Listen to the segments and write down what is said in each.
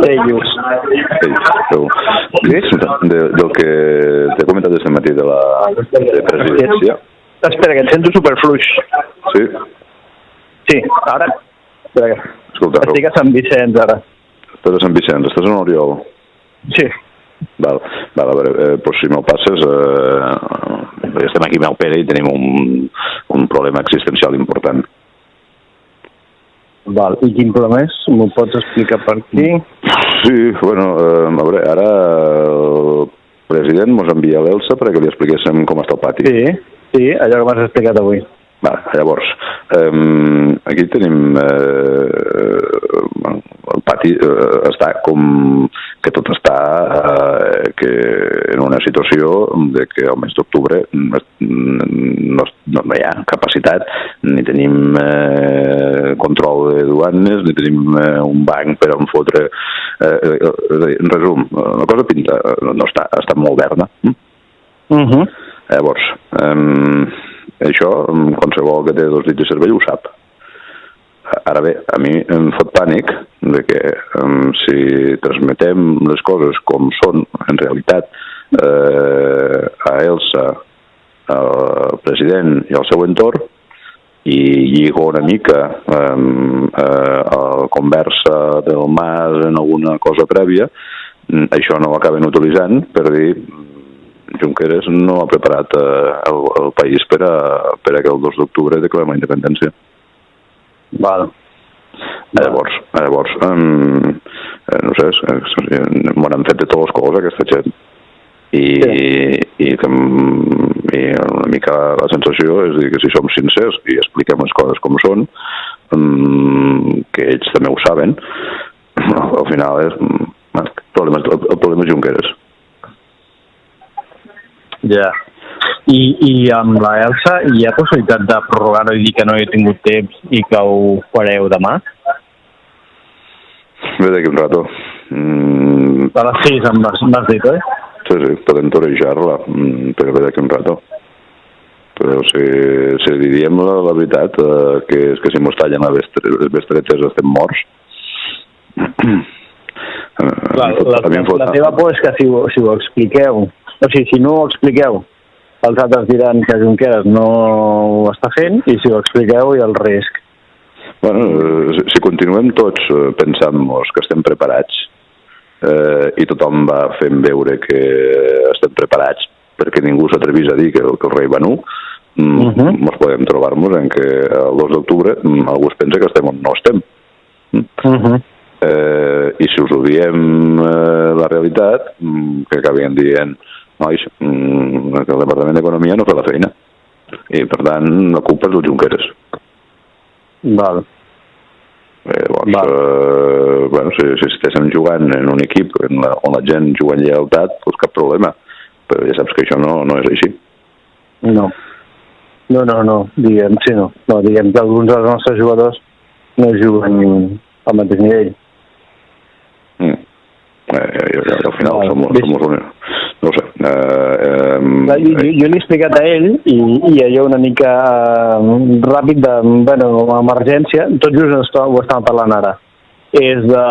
Ells. Del que t'he comentat aquest matí de la presidència. Espera, que et sento superfluix. Sí? Sí, ara. Espera, escolta, estic a Sant Vicenç, ara. Estàs a Sant Vicenç, estàs a Oriol? Sí. Val, a veure, doncs si me'l passes, estem aquí amb el Pere i tenim un problema existencial important. Val, i quin problema és? M'ho pots explicar per aquí? Sí, bueno, a veure, ara el president mos envia l'Elsa perquè li expliquéssim com està el pati. Sí, allò que m'has explicat avui. Va, llavors, aquí tenim el pati està com que tot està que en una situació de que al mes d'octubre no hi ha capacitat, ni tenim control de duanes, ni tenim un banc per on fotre. En resum, la cosa pinta, no està molt verda. Llavors, això, qualsevol que té dos dits de cervell ho sap. Ara bé, a mi em fot pànic de que si transmetem les coses com són en realitat a Elsa, al president i al seu entorn, i lligo una mica a la conversa del Mas en alguna cosa prèvia, això no ho acaben utilitzant per dir Junqueras no ha preparat el país per a que el 2 d'octubre declarem la independència. Val. Llavors, no sé, m'han fet de tots els colors aquesta gent. I una mica la sensació és dir que si som sincers i expliquem les coses com són, que ells també ho saben, al final el problema és Junqueras. Ja. I amb la Elsa hi ha possibilitat de prorrogar-ho i dir que no hi he tingut temps i que ho fareu demà? Ve d'aquí un rato. A les 6 m'has dit, oi? Sí, podem torejar-la, però ve d'aquí un rato. Però si diríem la veritat, que és que si mos tallen les bestretes estem morts. La teva por és que si ho expliqueu, o sigui, si no ho expliqueu, els altres diran que Junqueras no ho està fent, i si ho expliqueu hi ha el risc. Bueno, si continuem tots pensant-nos que estem preparats i tothom va fent veure que estem preparats perquè ningú s'atrevís a dir que el rei va nu, ens podem trobar-nos en que el 2 d'octubre algú es pensa que estem on no estem. I si us ho diem la realitat, que acabin dient nois, que el Departament d'Economia no fa la feina. I, per tant, la culpa és del Junqueras. Val. Bueno, si estéssim jugant en un equip on la gent juga en lleialtat, doncs cap problema. Però ja saps que això no és així. No, diguem, sí, no. No, diguem que alguns dels nostres jugadors no juguen al mateix nivell. Al final som no ho sé. Jo l'he explicat a ell i allò una mica ràpid de, emergència, tot just ho estàvem parlant ara. És de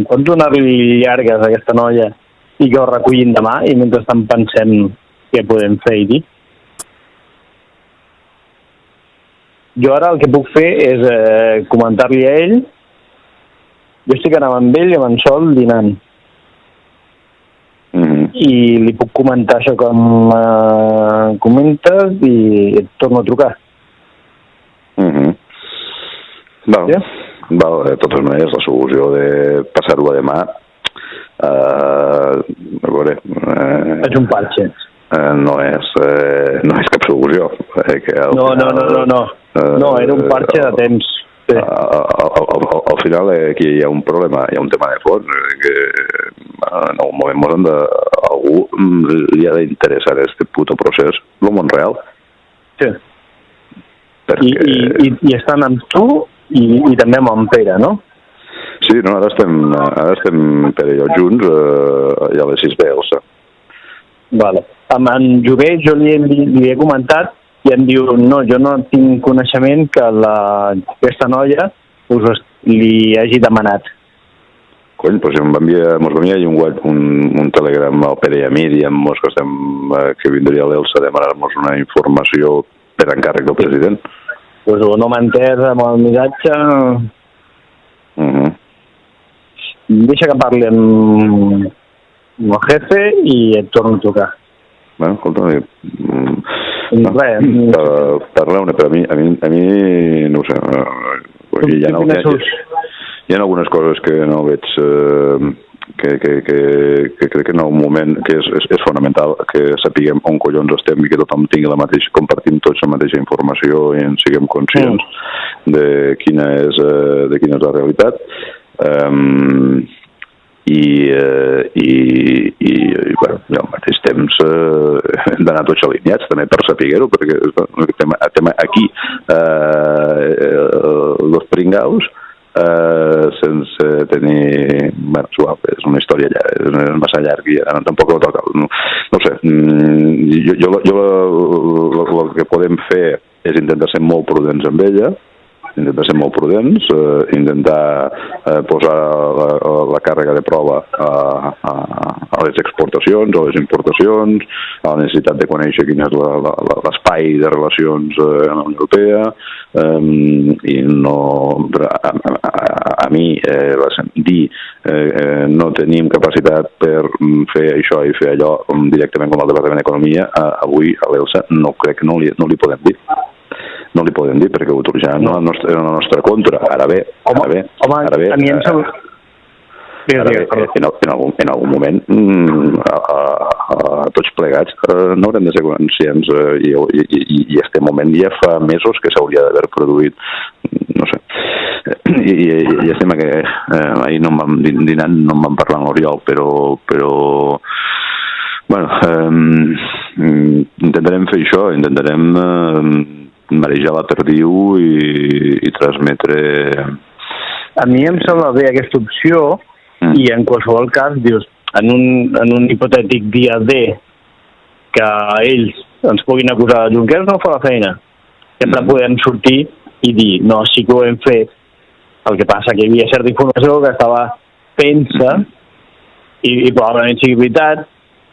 quan donar-li llargues a aquesta noia i que ho recullin demà i mentrestant pensem què podem fer i dir. Jo ara el que puc fer és comentar-li a ell. Jo estic anant amb ell i amb en Sol dinant. I li puc comentar això com comentes i et torno a trucar. Val. De totes maneres, la solució de passar-ho a demà a veure... És un parxe. No és cap solució. No, era un parxe de temps. Sí. Al final aquí hi ha un problema, hi ha un tema de fons que en algun moment algú li ha d'interessar aquest puto procés del món real. Sí. I estan amb tu i també amb en Pere, no? Sí, no, ara estem Pere i jo junts a les 6 d'Elsa. Vale. Amb en Jové jo li he comentat i em diu, no, jo no tinc coneixement que aquesta noia li hagi demanat. Cony, doncs mos va enviar un telegram al Pere i a mi dient-nos que vindria l'Elsa a demanar-nos una informació per encàrrec del president. Doncs no m'ha entès amb el missatge. Deixa que parli amb el jefe i et torno a trucar. Bueno, escolta, parleu-ne, però a mi no ho sé, hi ha algunes coses que no veig, que crec que en un moment que és fonamental que sapiguem on collons estem i que tothom tingui compartim tots la mateixa informació i en siguem conscients de quina és la realitat. Bueno, al mateix temps hem d'anar tots alineats també per saber-ho, perquè estem aquí els pringaus sense tenir... Bueno, suau, és una història és massa llarga i tampoc ho toca. No sé, jo el que podem fer és intentar ser molt prudents amb ella, intentar posar la càrrega de prova a les exportacions, a les importacions, a la necessitat de conèixer quin és l'espai de relacions en la Unió Europea, i no a mi dir no tenim capacitat per fer això i fer allò directament com el Departament d'Economia, avui a l'Elsa no crec que no li podem dir. No li podem dir perquè ho utilitzaran en la nostra contra. Ara bé, a mi em sembla... En algun moment tots plegats no haurem de ser conscients i este moment ja fa mesos que s'hauria d'haver produït, no sé, i estem que ahir no em vam dinant, no em van parlar amb l'Oriol, però bueno, intentarem fer això, intentarem marejar la perdiu i transmetre... A mi em sembla bé aquesta opció i en qualsevol cas, dius, en un hipotètic dia D que ells ens puguin acusar de Junqueras no fa la feina. Sempre podem sortir i dir, no, sí que ho hem fet. El que passa que hi havia certa informació que estava fent-se i probablement sigui veritat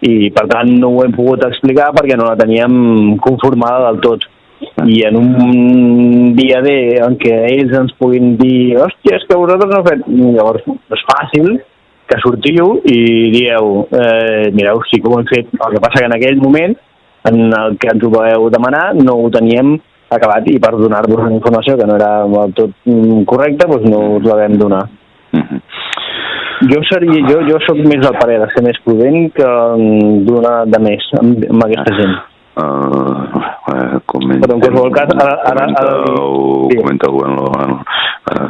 i per tant no ho hem pogut explicar perquè no la teníem conformada del tot. I en un dia D en què ells ens puguin dir hòstia, és que vosaltres no heu fet... Llavors és fàcil que sortiu i dieu mireu, sí que ho hem fet. El que passa que en aquell moment en el que ens ho vau demanar no ho teníem acabat i per donar-vos una informació que no era del tot correcta doncs no us la vam donar. Jo soc més al parer de ser més prudent que donar de més amb aquesta gent. Comenta algú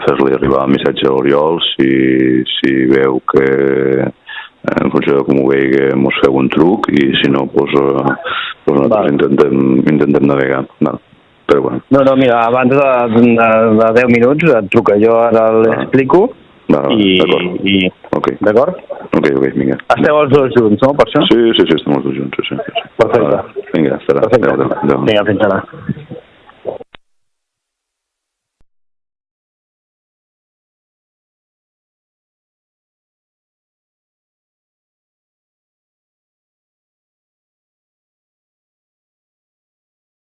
fer-li arribar el missatge a l'Oriol si veu que en funció de com ho vegi mos feu un truc i si no nosaltres intentem navegar. Però bueno. No, mira, abans de 10 minuts et truca, jo ara l'explico i... D'acord? Ok, vinga. Esteu els dos junts, no, per això? Sí, estem els dos junts, sí. Perfecte. Vinga, estarà. Vinga, fins ara.